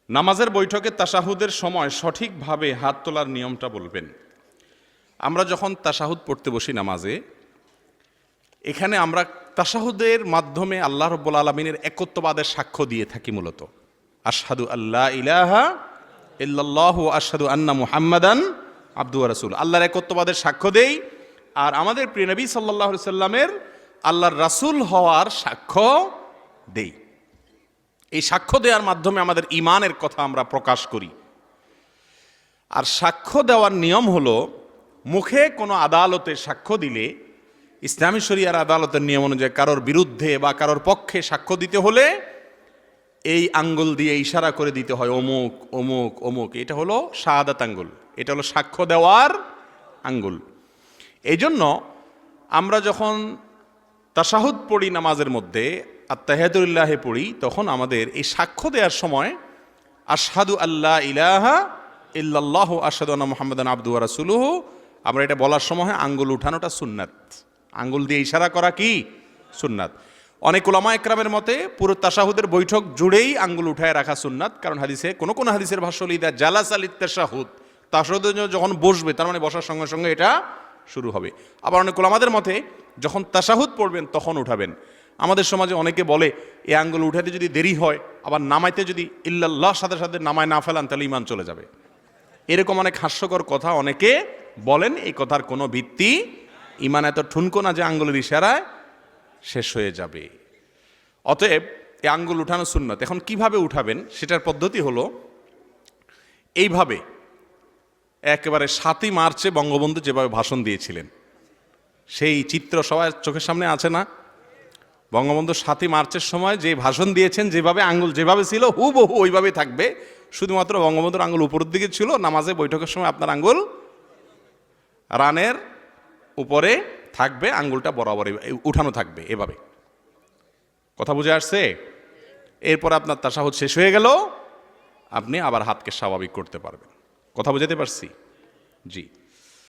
নামাজের বৈঠকে তাশাহুদের সময় সঠিকভাবে হাত তোলার নিয়মটা বলবেন। আমরা যখন তাশাহুদ পড়তে বসি নামাজে, এখানে আমরা তাশাহুদের মাধ্যমে আল্লাহ রাব্বুল আলামিনের একত্ববাদের সাক্ষ্য দিয়ে থাকি। মূলত আশহাদু আল্লা ইলাহা ইল্লাল্লাহু ওয়া আশহাদু আন্না মুহাম্মাদান আবদুহু ওয়া রাসূলুহু, আল্লাহর একত্ববাদের সাক্ষ্য দেই আর আমাদের প্রিয় নবী সাল্লাল্লাহু আলাইহি সাল্লামের আল্লাহর রাসূল হওয়ার সাক্ষ্য দেই। এই সাক্ষ্য দেওয়ার মাধ্যমে আমাদের ঈমানের কথা আমরা প্রকাশ করি। আর সাক্ষ্য দেওয়ার নিয়ম হলো, মুখে কোনো আদালতে সাক্ষ্য দিলে ইসলামী শরিয়ার আদালতের নিয়ম অনুযায়ী কারোর বিরুদ্ধে বা কারোর পক্ষে সাক্ষ্য দিতে হলে এই আঙ্গুল দিয়ে ইশারা করে দিতে হয়, অমুক অমুক অমুক। এটা হলো শাহাদাত আঙ্গুল, এটা হলো সাক্ষ্য দেওয়ার আঙ্গুল। এই জন্য আমরা যখন তাশাহুদ পড়ি নামাজের মধ্যে, আত্তাহিয়াতুলিল্লাহে পড়ি, তখন আমাদের এই সাক্ষ্য দেওয়ার সময় আশহাদু আল্লা ইলাহা ইল্লাল্লাহু আশহাদু আন্না মুহাম্মাদান আবদুহু ওয়া রাসূলুহু, আমরা এটা বলার সময় আঙ্গুল উঠানোটা সুন্নাত। আঙ্গুল দিয়ে ইশারা করা কি সুন্নাত। অনেক উলামা একরামের মতে পুরো তাশাহুদের বৈঠক জুড়েই আঙ্গুল উঠায় রাখা সুন্নাত, কারণ হাদিসে কোন হাদিসের ভাষ্য হলো ইদা জালাসা লিত্তাশাহুদ, তাশাহুদে যখন বসবে তার মানে বসার সঙ্গে সঙ্গে এটা শুরু হবে। আবার অনেক উলামাদের মতে যখন তাশাহুদ পড়বেন তখন উঠাবেন। আমাদের সমাজে অনেকে বলে এই আঙ্গুল উঠাতে যদি দেরি হয়, আবার নামাইতে যদি ইল্লাল্লাহ সাথে সাথে নামায় না ফেলান তাহলে ঈমান চলে যাবে। এরকম অনেক হাস্যকর কথা অনেকে বলেন, এই কথার কোনো ভিত্তি, ঈমান এত ঠুনকো না যে আঙ্গুলের ইশারায় শেষ হয়ে যাবে। অতএব এই আঙ্গুল উঠানো সুন্নাত। এখন কিভাবে উঠাবেন সেটার পদ্ধতি হলো এইভাবে, একেবারে 7ই মার্চে বঙ্গবন্ধু যেভাবে ভাষণ দিয়েছিলেন সেই চিত্র সবার চোখের সামনে আছে না? বঙ্গবন্ধু 7ই মার্চের সময় যে ভাষণ দিয়েছেন, যেভাবে আঙ্গুল যেভাবে ছিল হুবহু ওইভাবেই থাকবে। শুধুমাত্র বঙ্গবন্ধুর আঙ্গুল উপরের দিকে ছিল, নামাজে বৈঠকের সময় আপনার আঙ্গুল রানের উপরে থাকবে, আঙ্গুলটা বরাবর উঠানো থাকবে এভাবে। কথা বুঝে আসছে? এরপর আপনার তাশাহুদ শেষ হয়ে গেল, আপনি আবার হাতকে স্বাভাবিক করতে পারবেন। কথা বুঝাতে পারছি? জি।